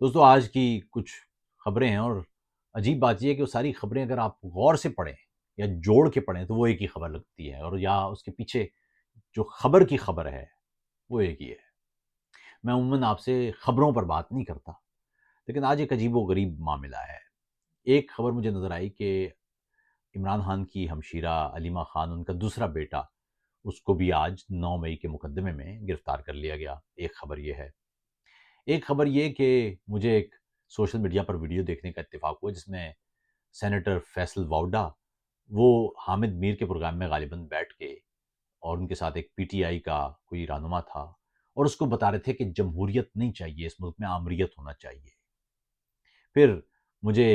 دوستوں آج کی کچھ خبریں ہیں، اور عجیب بات یہ ہے کہ وہ ساری خبریں اگر آپ غور سے پڑھیں یا جوڑ کے پڑھیں تو وہ ایک ہی خبر لگتی ہے، اور یا اس کے پیچھے جو خبر کی خبر ہے وہ ایک ہی ہے۔ میں عموماً آپ سے خبروں پر بات نہیں کرتا، لیکن آج ایک عجیب و غریب معاملہ ہے۔ ایک خبر مجھے نظر آئی کہ عمران خان کی ہمشیرہ علیمہ خان، ان کا دوسرا بیٹا، اس کو بھی آج 9 مئی کے مقدمے میں گرفتار کر لیا گیا۔ ایک خبر یہ ہے۔ ایک خبر یہ کہ مجھے ایک سوشل میڈیا پر ویڈیو دیکھنے کا اتفاق ہوا جس میں سینیٹر فیصل واؤڈا وہ حامد میر کے پروگرام میں غالباً بیٹھ کے، اور ان کے ساتھ ایک پی ٹی آئی کا کوئی رہنما تھا، اور اس کو بتا رہے تھے کہ جمہوریت نہیں چاہیے، اس ملک میں آمریت ہونا چاہیے۔ پھر مجھے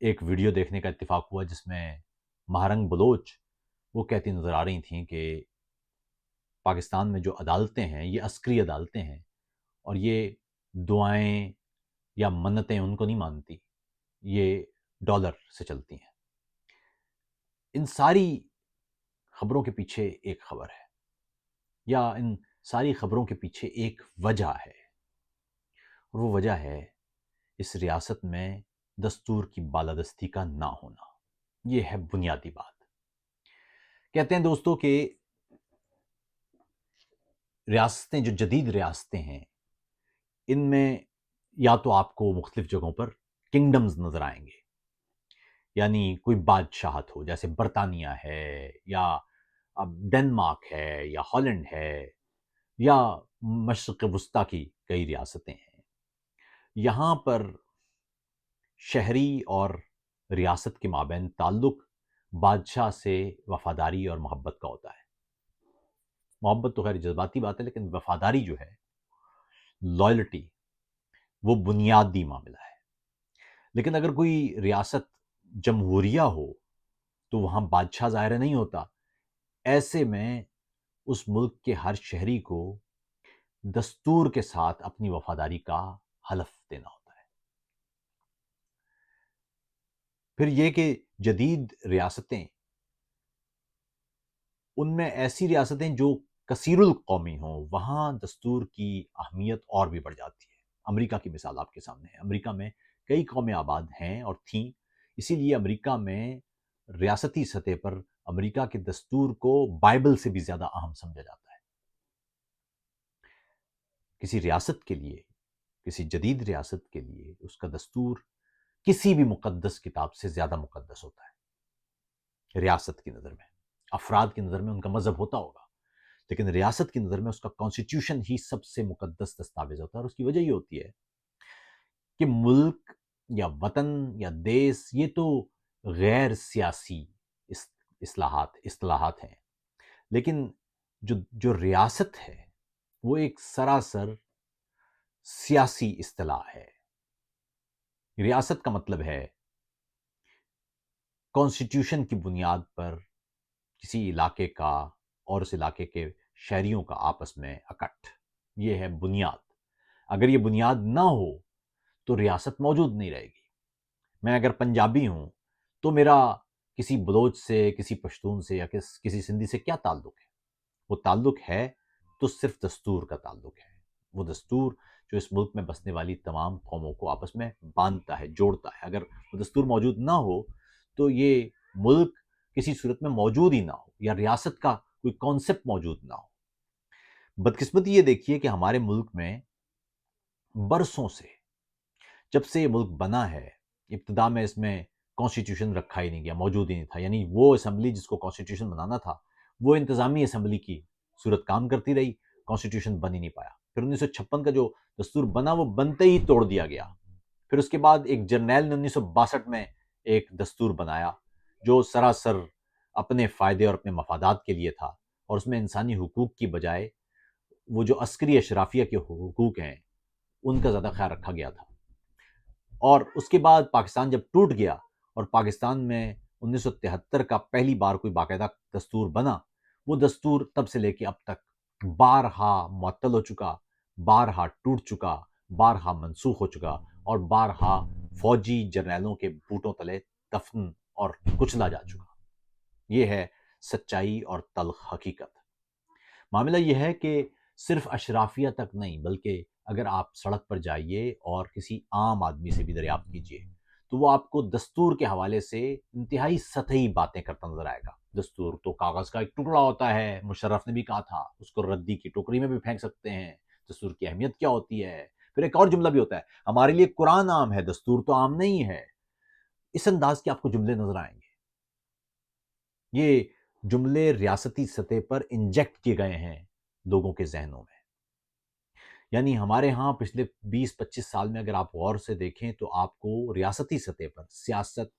ایک ویڈیو دیکھنے کا اتفاق ہوا جس میں مہارنگ بلوچ وہ کہتی نظر آ رہی تھیں کہ پاکستان میں جو عدالتیں ہیں یہ عسکری عدالتیں ہیں، اور یہ دعائیں یا منتیں ان کو نہیں مانتی، یہ ڈالر سے چلتی ہیں۔ ان ساری خبروں کے پیچھے ایک خبر ہے، یا ان ساری خبروں کے پیچھے ایک وجہ ہے، اور وہ وجہ ہے اس ریاست میں دستور کی بالادستی کا نہ ہونا۔ یہ ہے بنیادی بات۔ کہتے ہیں دوستوں کہ ریاستیں، جو جدید ریاستیں ہیں، ان میں یا تو آپ کو مختلف جگہوں پر کنگڈمز نظر آئیں گے، یعنی کوئی بادشاہت ہو، جیسے برطانیہ ہے، یا اب ڈنمارک ہے، یا ہالینڈ ہے، یا مشرق وسطیٰ کی کئی ریاستیں ہیں۔ یہاں پر شہری اور ریاست کے مابین تعلق بادشاہ سے وفاداری اور محبت کا ہوتا ہے۔ محبت تو خیر جذباتی بات ہے، لیکن وفاداری جو ہے، لائلٹی، وہ بنیادی معاملہ ہے۔ لیکن اگر کوئی ریاست جمہوریہ ہو تو وہاں بادشاہ ظاہر نہیں ہوتا۔ ایسے میں اس ملک کے ہر شہری کو دستور کے ساتھ اپنی وفاداری کا حلف دینا ہوتا ہے۔ پھر یہ کہ جدید ریاستیں، ان میں ایسی ریاستیں جو کثیر القومی ہوں، وہاں دستور کی اہمیت اور بھی بڑھ جاتی ہے۔ امریکہ کی مثال آپ کے سامنے ہے۔ امریکہ میں کئی قومیں آباد ہیں اور تھیں، اسی لیے امریکہ میں ریاستی سطح پر امریکہ کے دستور کو بائبل سے بھی زیادہ اہم سمجھا جاتا ہے۔ کسی ریاست کے لیے، کسی جدید ریاست کے لیے اس کا دستور کسی بھی مقدس کتاب سے زیادہ مقدس ہوتا ہے۔ ریاست کی نظر میں، افراد کی نظر میں ان کا مذہب ہوتا ہوگا، لیکن ریاست کی نظر میں اس کا کانسٹیٹیوشن ہی سب سے مقدس دستاویز ہوتا ہے۔ اور اس کی وجہ یہ ہوتی ہے کہ ملک یا وطن یا دیس یہ تو غیر سیاسی اصطلاحات ہیں، لیکن جو ریاست ہے وہ ایک سراسر سیاسی اصطلاح ہے۔ ریاست کا مطلب ہے کانسٹیٹیوشن کی بنیاد پر کسی علاقے کا اور اس علاقے کے شہریوں کا آپس میں اکٹھ، یہ ہے بنیاد۔ اگر یہ بنیاد نہ ہو تو ریاست موجود نہیں رہے گی۔ میں اگر پنجابی ہوں تو میرا کسی بلوچ سے، کسی پشتون سے، یا کسی سندھی سے کیا تعلق ہے؟ وہ تعلق ہے تو صرف دستور کا تعلق ہے۔ وہ دستور جو اس ملک میں بسنے والی تمام قوموں کو آپس میں باندھتا ہے، جوڑتا ہے۔ اگر وہ دستور موجود نہ ہو تو یہ ملک کسی صورت میں موجود ہی نہ ہو، یا ریاست کا کوئی کانسیپٹ موجود نہ ہو۔ بدقسمتی یہ دیکھیے کہ ہمارے ملک میں برسوں سے، جب سے یہ ملک بنا ہے، ابتدا میں اس میں کانسٹیٹیوشن رکھا ہی نہیں گیا، موجود ہی نہیں تھا۔ یعنی وہ اسمبلی جس کو کانسٹیٹیوشن بنانا تھا، وہ انتظامی اسمبلی کی صورت کام کرتی رہی، کانسٹیٹیوشن بن ہی نہیں پایا۔ پھر 1956 کا جو دستور بنا وہ بنتے ہی توڑ دیا گیا۔ پھر اس کے بعد ایک جرنیل نے 1962 میں ایک دستور بنایا جو سراسر اپنے فائدے اور اپنے مفادات کے لیے تھا، اور اس میں انسانی حقوق کی بجائے وہ جو عسکری اشرافیہ کے حقوق ہیں ان کا زیادہ خیال رکھا گیا تھا۔ اور اس کے بعد پاکستان جب ٹوٹ گیا اور پاکستان میں 1973 کا پہلی بار کوئی باقاعدہ دستور بنا، وہ دستور تب سے لے کے اب تک بارہا معطل ہو چکا، بارہا ٹوٹ چکا، بارہا منسوخ ہو چکا، اور بارہا فوجی جرنیلوں کے بوٹوں تلے دفن اور کچلا جا چکا۔ یہ ہے سچائی اور تلخ حقیقت۔ معاملہ یہ ہے کہ صرف اشرافیہ تک نہیں، بلکہ اگر آپ سڑک پر جائیے اور کسی عام آدمی سے بھی دریافت کیجیے تو وہ آپ کو دستور کے حوالے سے انتہائی سطحی باتیں کرتا نظر آئے گا۔ دستور تو کاغذ کا ایک ٹکڑا ہوتا ہے، مشرف نے بھی کہا تھا، اس کو ردی کی ٹوکری میں بھی پھینک سکتے ہیں، دستور کی اہمیت کیا ہوتی ہے۔ پھر ایک اور جملہ بھی ہوتا ہے، ہمارے لیے قرآن عام ہے، دستور تو عام نہیں ہے۔ اس انداز کے آپ کو جملے نظر آئیں گے۔ یہ جملے ریاستی سطح پر انجیکٹ کیے گئے ہیں لوگوں کے ذہنوں میں۔ یعنی ہمارے ہاں پچھلے 20-25 سال میں اگر آپ غور سے دیکھیں تو آپ کو ریاستی سطح پر سیاست،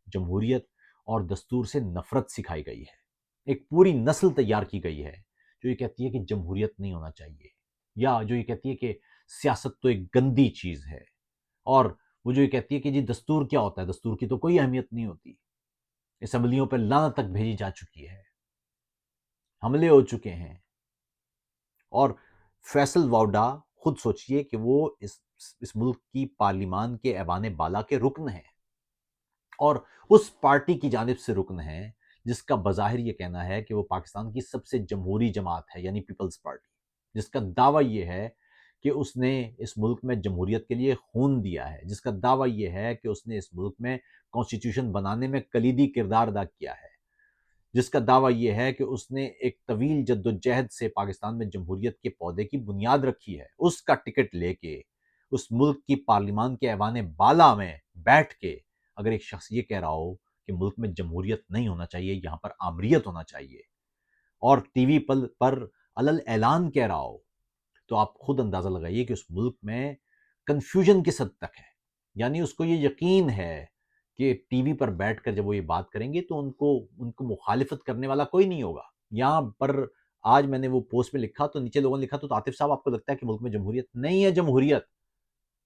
جمہوریت اور دستور سے نفرت سکھائی گئی ہے۔ ایک پوری نسل تیار کی گئی ہے جو یہ کہتی ہے کہ جمہوریت نہیں ہونا چاہیے، یا جو یہ کہتی ہے کہ سیاست تو ایک گندی چیز ہے، اور وہ جو یہ کہتی ہے کہ جی دستور کیا ہوتا ہے، دستور کی تو کوئی اہمیت نہیں ہوتی۔ اسمبلیوں پہ لعنت تک بھیجی جا چکی ہے، حملے ہو چکے ہیں۔ اور فیصل واؤڈا خود سوچئے کہ وہ اس ملک کی پارلیمان کے ایوان بالا کے رکن ہیں، اور اس پارٹی کی جانب سے رکن ہیں جس کا بظاہر یہ کہنا ہے کہ وہ پاکستان کی سب سے جمہوری جماعت ہے، یعنی پیپلز پارٹی، جس کا دعویٰ یہ ہے کہ اس نے اس ملک میں جمہوریت کے لیے خون دیا ہے، جس کا دعویٰ یہ ہے کہ اس نے اس ملک میں کانسٹیٹیوشن بنانے میں کلیدی کردار ادا کیا ہے، جس کا دعویٰ یہ ہے کہ اس نے ایک طویل جدوجہد سے پاکستان میں جمہوریت کے پودے کی بنیاد رکھی ہے۔ اس کا ٹکٹ لے کے اس ملک کی پارلیمان کے ایوان بالا میں بیٹھ کے اگر ایک شخص یہ کہہ رہا ہو کہ ملک میں جمہوریت نہیں ہونا چاہیے، یہاں پر آمریت ہونا چاہیے، اور ٹی وی پر علل اعلان کہہ رہا ہو، تو آپ خود اندازہ لگائیے کہ اس ملک میں کنفیوژن کس حد تک ہے۔ یعنی اس کو یہ یقین ہے کہ ٹی وی پر بیٹھ کر جب وہ یہ بات کریں گے تو ان کو مخالفت کرنے والا کوئی نہیں ہوگا۔ یہاں پر آج میں نے وہ پوسٹ میں لکھا تو نیچے لوگوں نے لکھا تو عاطف صاحب آپ کو لگتا ہے کہ ملک میں جمہوریت نہیں ہے؟ جمہوریت،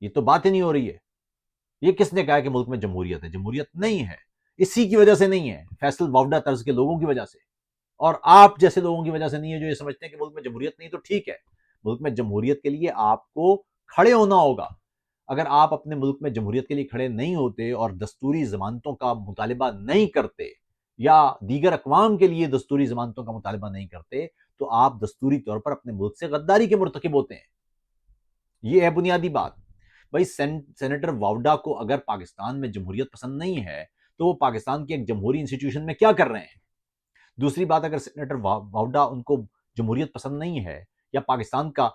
یہ تو بات ہی نہیں ہو رہی ہے۔ یہ کس نے کہا کہ ملک میں جمہوریت ہے؟ جمہوریت نہیں ہے، اسی کی وجہ سے نہیں ہے، فیصل واؤڈا طرز کے لوگوں کی وجہ سے، اور آپ جیسے لوگوں کی وجہ سے نہیں ہے جو یہ سمجھتے ہیں کہ ملک میں جمہوریت نہیں تو ٹھیک ہے۔ ملک میں جمہوریت کے لیے آپ کو کھڑے ہونا ہوگا۔ اگر آپ اپنے ملک میں جمہوریت کے لیے کھڑے نہیں ہوتے اور دستوری ضمانتوں کا مطالبہ نہیں کرتے، یا دیگر اقوام کے لیے دستوری ضمانتوں کا مطالبہ نہیں کرتے، تو آپ دستوری طور پر اپنے ملک سے غداری کے مرتکب ہوتے ہیں۔ یہ ہے بنیادی بات۔ بھائی سینیٹر واؤڈا کو اگر پاکستان میں جمہوریت پسند نہیں ہے تو وہ پاکستان کے ایک جمہوری انسٹیٹیوشن میں کیا کر رہے ہیں؟ دوسری بات، اگر سینیٹر واؤڈا ان کو جمہوریت پسند نہیں ہے یا پاکستان کا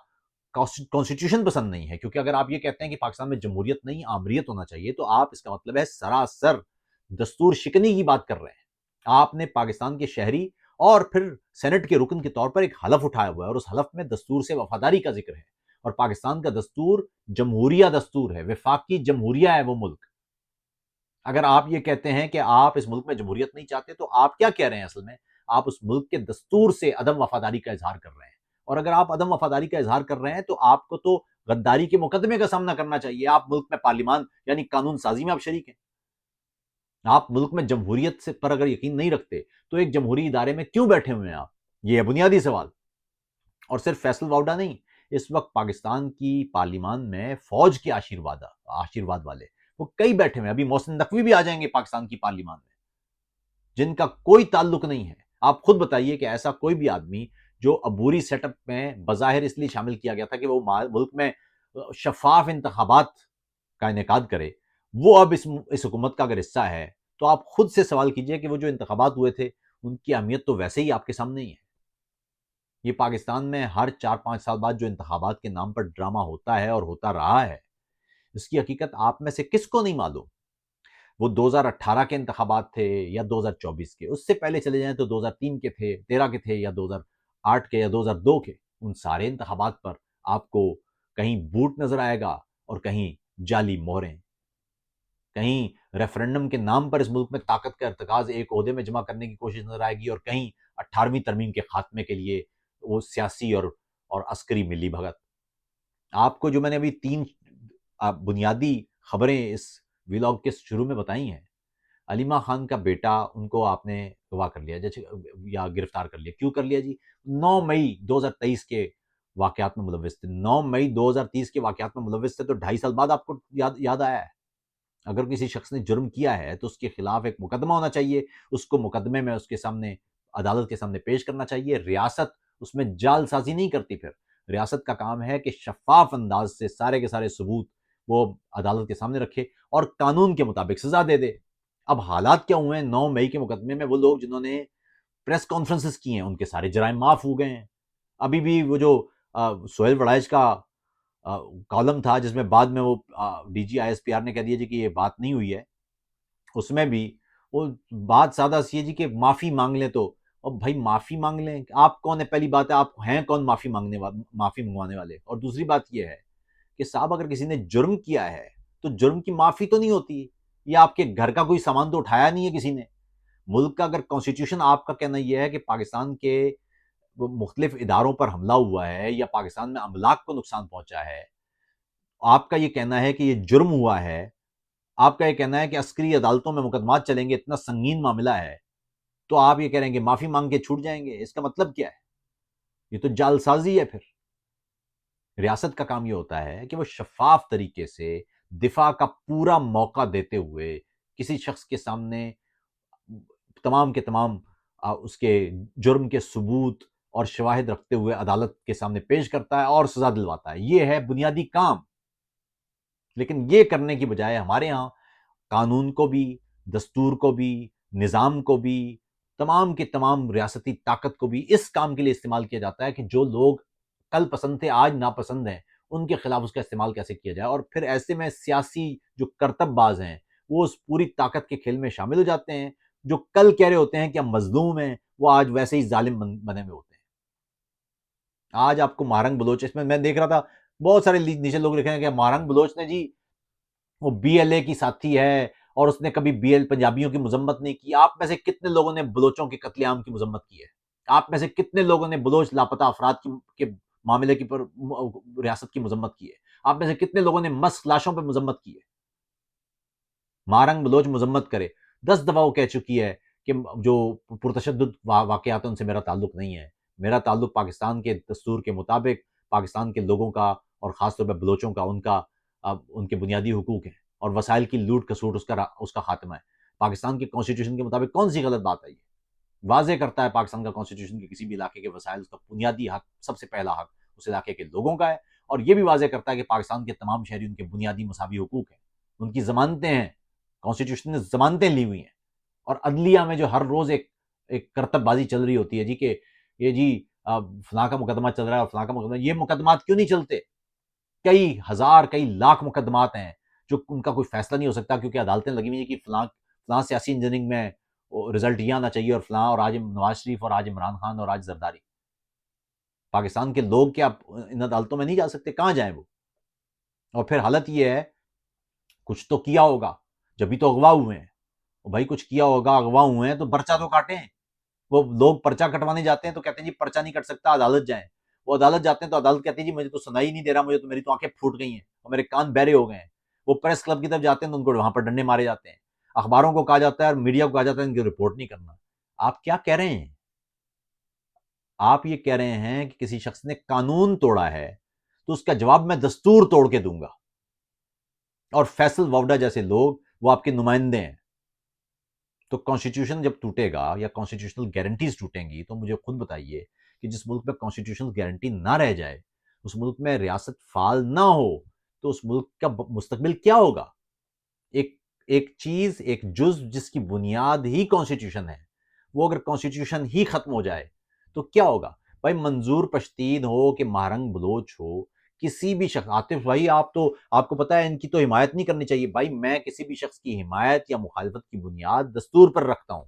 کانسٹیٹیوشن پسند نہیں ہے، کیونکہ اگر آپ یہ کہتے ہیں کہ پاکستان میں جمہوریت نہیں آمریت ہونا چاہیے تو آپ اس کا مطلب ہے سراسر دستور شکنی کی بات کر رہے ہیں۔ آپ نے پاکستان کے شہری اور پھر سینٹ کے رکن کے طور پر ایک حلف اٹھایا ہوا ہے، اور اس حلف میں دستور سے وفاداری کا ذکر ہے، اور پاکستان کا دستور جمہوریہ دستور ہے، وفاقی جمہوریہ ہے وہ ملک۔ اگر آپ یہ کہتے ہیں کہ آپ اس ملک میں جمہوریت نہیں چاہتے تو آپ کیا کہہ رہے ہیں؟ اصل میں آپ اس ملک کے دستور سے عدم وفاداری کا اظہار کر رہے ہیں، اور اگر آپ عدم وفاداری کا اظہار کر رہے ہیں تو آپ کو تو غداری کے مقدمے کا سامنا کرنا چاہیے۔ آپ ملک میں پارلیمان یعنی قانون سازی میں آپ شریک ہیں۔ آپ ملک میں جمہوریت سے پر اگر یقین نہیں رکھتے تو ایک جمہوری ادارے میں کیوں بیٹھے ہوئے ہیں آپ؟ یہ ہے بنیادی سوال۔ اور صرف فیصل واؤڈا نہیں، اس وقت پاکستان کی پارلیمان میں فوج کے آشیرواد والے وہ کئی بیٹھے ہوئے ہیں۔ ابھی محسن نقوی بھی آ جائیں گے پاکستان کی پارلیمان میں، جن کا کوئی تعلق نہیں ہے۔ آپ خود بتائیے کہ ایسا کوئی بھی آدمی جو عبوری سیٹ اپ میں بظاہر اس لیے شامل کیا گیا تھا کہ وہ ملک میں شفاف انتخابات کا انعقاد کرے، وہ اب اس حکومت کا اگر حصہ ہے تو آپ خود سے سوال کیجئے کہ وہ جو انتخابات ہوئے تھے ان کی اہمیت تو ویسے ہی آپ کے سامنے ہی ہے۔ یہ پاکستان میں ہر 4-5 سال بعد جو انتخابات کے نام پر ڈرامہ ہوتا ہے اور ہوتا رہا ہے، اس کی حقیقت آپ میں سے کس کو نہیں معلوم؟ وہ 2018 کے انتخابات تھے یا 2024 کے، اس سے پہلے چلے جائیں تو 2003 کے تھے، 13 کے تھے، یا 2008 کے یا 2002 کے، ان سارے انتخابات پر آپ کو کہیں بوٹ نظر آئے گا اور کہیں جعلی مہریں، کہیں ریفرنڈم کے نام پر اس ملک میں طاقت کا ارتکاز ایک عہدے میں جمع کرنے کی کوشش نظر آئے گی، اور کہیں 18ویں ترمیم کے خاتمے کے لیے وہ سیاسی اور عسکری ملی بھگت۔ آپ کو جو میں نے ابھی 3 بنیادی خبریں اس ویلاگ کے شروع میں بتائی ہیں، علیمہ خان کا بیٹا، ان کو آپ نے اغوا کر لیا جیسے یا گرفتار کر لیا۔ کیوں کر لیا جی؟ 9 مئی 2023 کے واقعات میں ملوث تھے۔ 9 مئی 2030 کے واقعات میں ملوث تھے تو 2.5 سال بعد آپ کو یاد آیا ہے؟ اگر کسی شخص نے جرم کیا ہے تو اس کے خلاف ایک مقدمہ ہونا چاہیے، اس کو مقدمے میں اس کے سامنے عدالت کے سامنے پیش کرنا چاہیے۔ ریاست اس میں جال سازی نہیں کرتی۔ پھر ریاست کا کام ہے کہ شفاف انداز سے سارے کے سارے ثبوت وہ عدالت کے سامنے رکھے اور قانون کے مطابق سزا دے دے۔ اب حالات کیا ہوئے ہیں 9 مئی کے مقدمے میں، وہ لوگ جنہوں نے پریس کانفرنسز کی ہیں ان کے سارے جرائم معاف ہو گئے ہیں۔ ابھی بھی وہ جو سہیل وڑائچ کا کالم تھا جس میں بعد میں وہ D G I S P R نے کہہ دیا جی کہ یہ بات نہیں ہوئی ہے، اس میں بھی وہ بات سادہ سی ہے جی کہ معافی مانگ لیں تو، اور بھائی معافی مانگ لیں، آپ کون ہے؟ پہلی بات ہے آپ ہیں کون معافی منگوانے والے؟ اور دوسری بات یہ ہے کہ صاحب اگر کسی نے جرم کیا ہے تو جرم کی معافی تو نہیں ہوتی، یا آپ کے گھر کا کوئی سامان تو اٹھایا نہیں ہے کسی نے؟ ملک کا اگر کانسٹیٹیوشن آپ کا کہنا یہ ہے کہ پاکستان کے مختلف اداروں پر حملہ ہوا ہے یا پاکستان میں املاک کو نقصان پہنچا ہے، آپ کا یہ کہنا ہے کہ یہ جرم ہوا ہے، آپ کا یہ کہنا ہے کہ عسکری عدالتوں میں مقدمات چلیں گے، اتنا سنگین معاملہ ہے، تو آپ یہ کہہ رہے ہیں کہ معافی مانگ کے چھوٹ جائیں گے؟ اس کا مطلب کیا ہے؟ یہ تو جعل سازی ہے۔ پھر ریاست کا کام یہ ہوتا ہے کہ وہ شفاف طریقے سے دفاع کا پورا موقع دیتے ہوئے کسی شخص کے سامنے تمام کے تمام اس کے جرم کے ثبوت اور شواہد رکھتے ہوئے عدالت کے سامنے پیش کرتا ہے اور سزا دلواتا ہے۔ یہ ہے بنیادی کام۔ لیکن یہ کرنے کی بجائے ہمارے ہاں قانون کو بھی، دستور کو بھی، نظام کو بھی، تمام کے تمام ریاستی طاقت کو بھی اس کام کے لیے استعمال کیا جاتا ہے کہ جو لوگ کل پسند تھے آج ناپسند ہیں، ان کے خلاف اس کا استعمال کیسے کیا جائے۔ اور پھر ایسے میں سیاسی جو کرتب باز ہیں وہ اس پوری طاقت کے کھیل میں شامل ہو جاتے ہیں، جو کل کہہ رہے ہوتے ہیں کہ ہم مظلوم ہیں، وہ آج ویسے ہی ظالم بنے ہوئے ہوتے ہیں۔ آج آپ کو مہرنگ بلوچ، اس میں دیکھ رہا تھا بہت سارے نیچے لوگ لکھ رہے ہیں کہ مہرنگ بلوچ نے جی وہ بی ایل اے کی ساتھی ہے اور اس نے کبھی پنجابیوں کی مذمت نہیں کی۔ آپ میں سے کتنے لوگوں نے بلوچوں کے قتل عام کی مذمت کی ہے؟ آپ میں سے کتنے لوگوں نے بلوچ لاپتہ افراد کے معاملے کی پر ریاست کی مذمت کی ہے؟ آپ میں سے کتنے لوگوں نے مسخ لاشوں پہ مذمت کی ہے؟ مہرنگ بلوچ مذمت کرے، 10 دفعہ وہ کہہ چکی ہے کہ جو پرتشدد واقعات ہیں ان سے میرا تعلق نہیں ہے، میرا تعلق پاکستان کے دستور کے مطابق پاکستان کے لوگوں کا اور خاص طور پہ بلوچوں کا، ان کے بنیادی حقوق ہیں اور وسائل کی لوٹ کسوٹ اس کا خاتمہ ہے۔ پاکستان کے کانسٹیٹیوشن کے مطابق کون سی غلط بات ہے؟ یہ واضح کرتا ہے پاکستان کا کانسٹیٹیوشن کہ کسی بھی علاقے کے وسائل، اس کا بنیادی حق، سب سے پہلا حق اس علاقے کے لوگوں کا ہے، اور یہ بھی واضح کرتا ہے کہ پاکستان کے تمام شہری ان کے بنیادی مساوی حقوق ہیں، ان کی ضمانتیں ہیں، کانسٹیٹیوشن نے ضمانتیں لی ہوئی ہیں۔ اور عدلیہ میں جو ہر روز ایک کرتب بازی چل رہی ہوتی ہے جی کہ یہ جی فلاں کا مقدمہ چل رہا ہے اور فلاں کا مقدمہ، یہ مقدمات کیوں نہیں چلتے؟ کئی ہزار کئی لاکھ مقدمات ہیں جو ان کا کوئی فیصلہ نہیں ہو سکتا کیونکہ عدالتیں لگی ہوئی ہیں کہ فلاں سیاسی انجینئرنگ میں رزلٹ یہ آنا چاہیے، اور فلاں، اور آج نواز شریف، اور آج عمران خان، اور آج زرداری۔ پاکستان کے لوگ کیا ان عدالتوں میں نہیں جا سکتے؟ کہاں جائیں وہ؟ اور پھر حالت یہ ہے کچھ تو کیا ہوگا جبھی تو اغوا ہوئے ہیں۔ بھائی کچھ کیا ہوگا، اغوا ہوئے ہیں تو پرچہ تو کاٹیں۔ وہ لوگ پرچہ کٹوانے جاتے ہیں تو کہتے ہیں جی پرچہ نہیں کٹ سکتا، عدالت جائیں۔ وہ عدالت جاتے ہیں تو عدالت کہتی ہے جی مجھے تو سنائی نہیں دے رہا، مجھے تو، میری تو آنکھیں پھوٹ گئی ہیں اور میرے کان بہرے ہو گئے ہیں۔ وہ پریس کلب کی طرف جاتے ہیں تو ان کو وہاں پر ڈنڈے مارے جاتے ہیں۔ اخباروں کو کہا جاتا ہے اور میڈیا کو کہا جاتا ہے ان کی رپورٹ نہیں کرنا۔ آپ کیا کہہ رہے ہیں؟ آپ یہ کہہ رہے ہیں کہ کسی شخص نے قانون توڑا ہے تو اس کا جواب میں دستور توڑ کے دوں گا، اور فیصل ووڈا جیسے لوگ وہ آپ کے نمائندے ہیں۔ تو کانسٹیٹیوشن جب ٹوٹے گا یا کانسٹیٹیوشنل گارنٹیز ٹوٹیں گی تو مجھے خود بتائیے کہ جس ملک میں کانسٹیٹیوشنل گارنٹی نہ رہ جائے، اس ملک میں ریاست فعال نہ ہو، تو اس ملک کا مستقبل کیا ہوگا؟ ایک چیز، ایک جز جس کی بنیاد ہی کانسٹیٹیوشن ہے، وہ اگر کانسٹیٹیوشن ہی ختم ہو جائے تو کیا ہوگا؟ بھائی منظور پشتین ہو کہ مہرنگ بلوچ ہو، کسی بھی شخص، عاطف بھائی آپ کو پتہ ہے ان کی تو حمایت نہیں کرنی چاہیے۔ بھائی میں کسی بھی شخص کی حمایت یا مخالفت کی بنیاد دستور پر رکھتا ہوں۔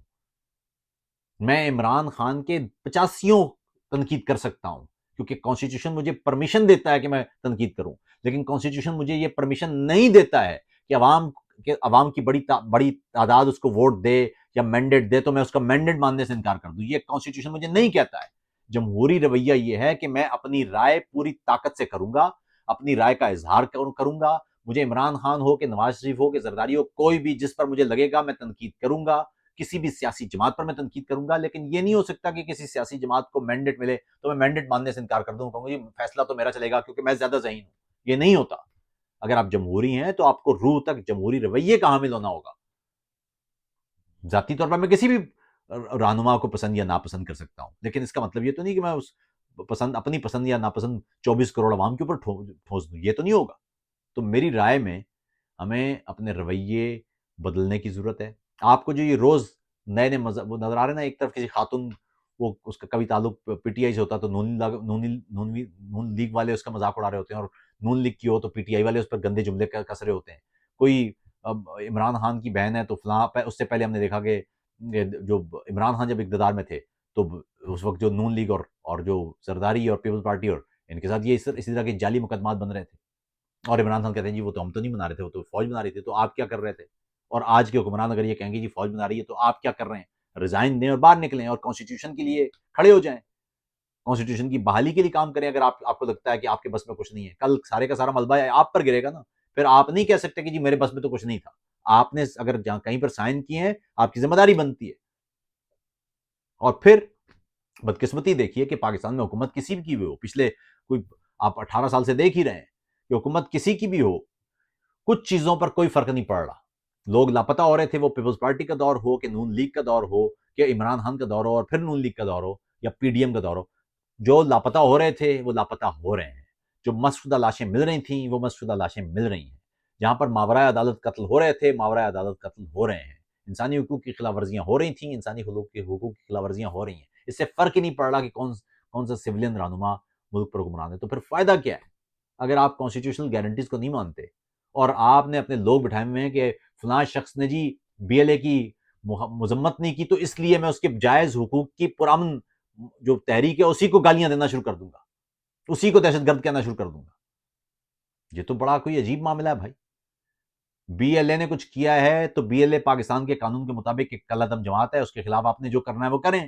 میں عمران خان کے 85 تنقید کر سکتا ہوں کیونکہ کانسٹیٹیوشن مجھے پرمیشن دیتا ہے کہ میں تنقید کروں، لیکن کانسٹیٹیوشن مجھے یہ پرمیشن نہیں دیتا ہے کہ عوام کی بڑی تعداد اس کو ووٹ دے یا مینڈیٹ دے تو میں اس کا مینڈیٹ ماننے سے انکار کر دوں۔ یہ کانسٹیٹیوشن مجھے نہیں کہتا ہے۔ جمہوری رویہ یہ ہے کہ میں اپنی رائے پوری طاقت سے کروں گا، اپنی رائے کا اظہار کروں گا۔ مجھے عمران خان ہو کہ نواز شریف ہو کہ زرداری ہو، کوئی بھی جس پر مجھے لگے گا میں تنقید کروں گا، کسی بھی سیاسی جماعت پر میں تنقید کروں گا، لیکن یہ نہیں ہو سکتا کہ کسی سیاسی جماعت کو مینڈیٹ ملے تو میں مینڈیٹ ماننے سے انکار کر دوں، کہوں گا یہ فیصلہ تو میرا چلے گا کیونکہ میں زیادہ ذہین ہوں۔ یہ نہیں ہوتا۔ اگر آپ جمہوری ہیں تو آپ کو روح تک جمہوری رویے کا حامل ہونا ہوگا۔ ذاتی طور پر میں کسی بھی رہنما کو پسند یا ناپسند کر سکتا ہوں، لیکن اس کا مطلب یہ تو نہیں کہ میں اس پسند اپنی پسند یا ناپسند 24 کروڑ عوام کے اوپر ٹھونس دوں، یہ تو نہیں ہوگا۔ تو میری رائے میں ہمیں اپنے رویے بدلنے کی ضرورت ہے۔ آپ کو جو یہ روز نئے نئے مذہب وہ نظر آ رہے ہیں نا، ایک طرف کسی خاتون، وہ اس کا کبھی تعلق پی ٹی آئی سے ہوتا تو نون لیگ والے اس کا مذاق اڑا رہے ہوتے ہیں، اور نون لیگ کی ہو تو پی ٹی آئی والے اس پر گندے جملے کس رہے ہوتے ہیں۔ کوئی اب عمران خان کی بہن ہے تو فلاں، اس سے پہلے ہم نے دیکھا کہ جو عمران خان جب اقتدار میں تھے تو اس وقت جو نون لیگ اور جو زرداری اور پیپلز پارٹی اور ان کے ساتھ یہ اسی طرح کے جعلی مقدمات بن رہے تھے، اور عمران خان کہتے ہیں جی وہ تو ہم تو نہیں بنا رہے تھے، وہ تو فوج بنا رہی تھی، تو آپ کیا کر رہے تھے؟ اور آج کے حکمران اگر یہ کہیں گے جی فوج بنا رہی ہے تو آپ کیا کر رہے ہیں؟ ریزائن دیں اور باہر نکلیں اور کانسٹیٹیوشن کے لیے کھڑے ہو جائیں، کانسٹیٹیوشن کی بحالی کے لیے کام کریں۔ اگر آپ کو لگتا ہے کہ آپ کے بس میں کچھ نہیں ہے، کل سارے کا سارا ملبہ آپ پر گرے گا نا، پھر آپ نہیں کہہ سکتے کہ جی میرے بس میں تو کچھ نہیں تھا۔ آپ نے اگر جہاں کہیں پر سائن کیے ہیں، آپ کی ذمہ داری بنتی ہے۔ اور پھر بدقسمتی دیکھیے کہ پاکستان میں حکومت کسی کی بھی ہو، پچھلے کوئی آپ 18 سال سے دیکھ ہی رہے ہیں کہ حکومت کسی کی بھی ہو، کچھ چیزوں پر کوئی فرق نہیں پڑ رہا۔ لوگ لاپتہ ہو رہے تھے، وہ پیپلز پارٹی کا دور ہو کہ نون لیگ کا دور ہو کہ عمران خان کا دور ہو اور پھر نون لیگ کا دور ہو یا پی ڈی ایم کا دور ہو، جو لاپتہ ہو رہے تھے وہ لاپتہ ہو رہے ہیں، جو مسخ شدہ لاشیں مل رہی تھیں وہ مسخ شدہ لاشیں مل رہی ہیں، جہاں پر ماورائے عدالت قتل ہو رہے تھے ماورائے عدالت قتل ہو رہے ہیں، انسانی حقوق کی خلاف ورزیاں ہو رہی تھیں، انسانی حقوق کی خلاف ورزیاں ہو رہی ہیں۔ اس سے فرق ہی نہیں پڑ رہا کہ کون سا سویلین رہنما ملک پر حکمران ہے۔ تو پھر فائدہ کیا ہے اگر آپ کانسٹیٹیوشنل گارنٹیز کو نہیں مانتے اور آپ نے اپنے لوگ بٹھائے ہوئے ہیں کہ فلاں شخص نے جی بی ایل اے کی مذمت نہیں کی تو اس لیے میں اس کے جائز حقوق کی پرامن جو تحریک ہے اسی کو گالیاں دینا شروع کر دوں گا، اسی کو دہشت گرد کہنا شروع کر دوں گا۔ یہ تو بڑا کوئی عجیب معاملہ ہے بھائی۔ بی ایل اے نے کچھ کیا ہے تو بی ایل اے پاکستان کے قانون کے مطابق ایک کالعدم جماعت ہے، اس کے خلاف آپ نے جو کرنا ہے وہ کریں۔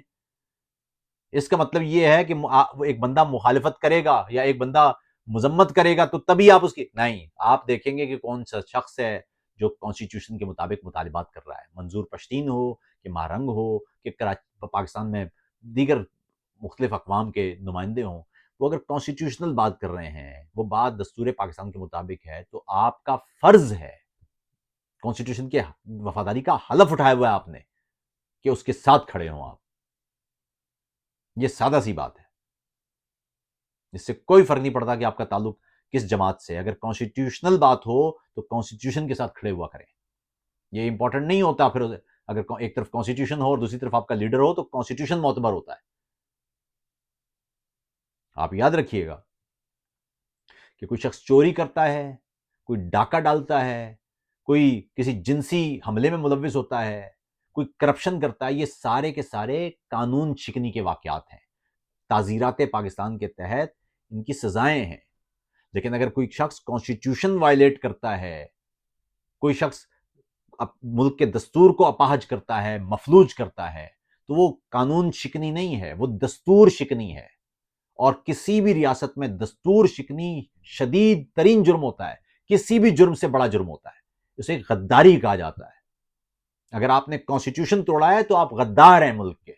اس کا مطلب یہ ہے کہ ایک بندہ مخالفت کرے گا یا ایک بندہ مذمت کرے گا تو تبھی آپ اس کی نہیں، آپ دیکھیں گے کہ کون سا شخص ہے جو کانسٹیٹیوشن کے مطابق مطالبات کر رہا ہے، منظور پشتین ہو کہ مہرنگ ہو کہ پاکستان میں دیگر مختلف اقوام کے نمائندے ہوں، وہ اگر کانسٹیٹیوشنل بات کر رہے ہیں، وہ بات دستور پاکستان کے مطابق ہے، تو آپ کا فرض ہے کانسٹیٹیوشن کے وفاداری کا حلف اٹھایا ہوا ہے آپ نے کہ اس کے ساتھ کھڑے ہوں آپ۔ یہ سادہ سی بات ہے، اس سے کوئی فرق نہیں پڑتا کہ آپ کا تعلق کس جماعت سے، اگر کانسٹیٹیوشنل بات ہو تو کانسٹیٹیوشن کے ساتھ کھڑے ہوا کریں۔ یہ امپورٹنٹ نہیں ہوتا پھر اگر ایک طرف کانسٹیٹیوشن ہو اور دوسری طرف آپ کا لیڈر ہو تو کانسٹیٹیوشن معتبر ہوتا ہے۔ آپ یاد رکھیے گا کہ کوئی شخص چوری کرتا ہے، کوئی ڈاکہ ڈالتا ہے، کوئی کسی جنسی حملے میں ملوث ہوتا ہے، کوئی کرپشن کرتا ہے، یہ سارے کے سارے قانون شکنی کے واقعات ہیں، تعزیرات پاکستان کے تحت ان کی سزائیں ہیں۔ لیکن اگر کوئی شخص کانسٹیٹیوشن وائلیٹ کرتا ہے، کوئی شخص ملک کے دستور کو اپاہج کرتا ہے، مفلوج کرتا ہے، تو وہ قانون شکنی نہیں ہے، وہ دستور شکنی ہے۔ اور کسی بھی ریاست میں دستور شکنی شدید ترین جرم ہوتا ہے، کسی بھی جرم سے بڑا جرم ہوتا ہے، اسے غداری کہا جاتا ہے۔ اگر آپ نے کانسٹیٹیوشن توڑا ہے تو آپ غدار ہیں ملک کے۔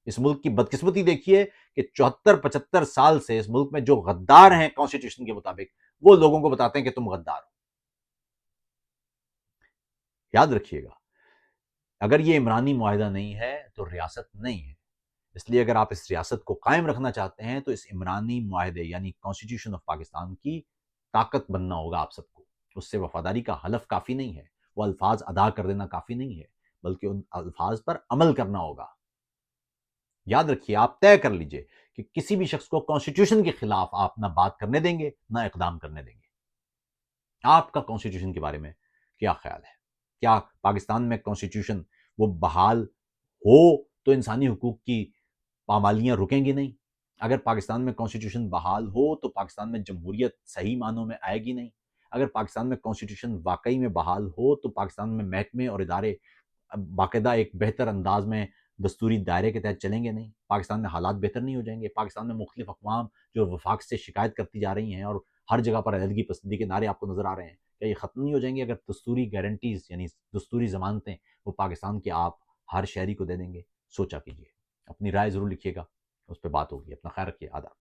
اس ملک کی بدقسمتی دیکھیے کہ 74-75 سال سے اس ملک میں جو غدار ہیں کانسٹیٹیوشن کے مطابق، وہ لوگوں کو بتاتے ہیں کہ تم غدار ہو۔ یاد رکھیے گا، اگر یہ عمرانی معاہدہ نہیں ہے تو ریاست نہیں ہے۔ اس لیے اگر آپ اس ریاست کو قائم رکھنا چاہتے ہیں تو اس عمرانی معاہدے یعنی کانسٹیٹیوشن آف پاکستان کی طاقت بننا ہوگا آپ سب کو۔ اس سے وفاداری کا حلف کافی نہیں ہے، وہ الفاظ ادا کر دینا کافی نہیں ہے، بلکہ ان الفاظ پر عمل کرنا ہوگا۔ یاد رکھیے، آپ طے کر لیجئے کہ کسی بھی شخص کو کانسٹیٹیوشن کے خلاف آپ نہ بات کرنے دیں گے نہ اقدام کرنے دیں گے۔ آپ کا کانسٹیٹیوشن کے بارے میں کیا خیال ہے؟ کیا پاکستان میں کانسٹیٹیوشن وہ بحال ہو تو انسانی حقوق کی پامالیاں رکیں گی نہیں؟ اگر پاکستان میں کانسٹیٹیوشن بحال ہو تو پاکستان میں جمہوریت صحیح معنوں میں آئے گی نہیں؟ اگر پاکستان میں کانسٹیٹیوشن واقعی میں بحال ہو تو پاکستان میں محکمے اور ادارے باقاعدہ ایک بہتر انداز میں دستوری دائرے کے تحت چلیں گے نہیں؟ پاکستان میں حالات بہتر نہیں ہو جائیں گے؟ پاکستان میں مختلف اقوام جو وفاق سے شکایت کرتی جا رہی ہیں اور ہر جگہ پر علیحدگی پسندی کے نعرے آپ کو نظر آ رہے ہیں، کیا یہ ختم نہیں ہو جائیں گے اگر دستوری گارنٹیز یعنی دستوری ضمانتیں وہ پاکستان کے آپ ہر شہری کو دے دیں گے؟ سوچا کیجیے، اپنی رائے ضرور لکھیے گا، اس پہ بات ہوگی۔ اپنا خیال رکھیے، آداب۔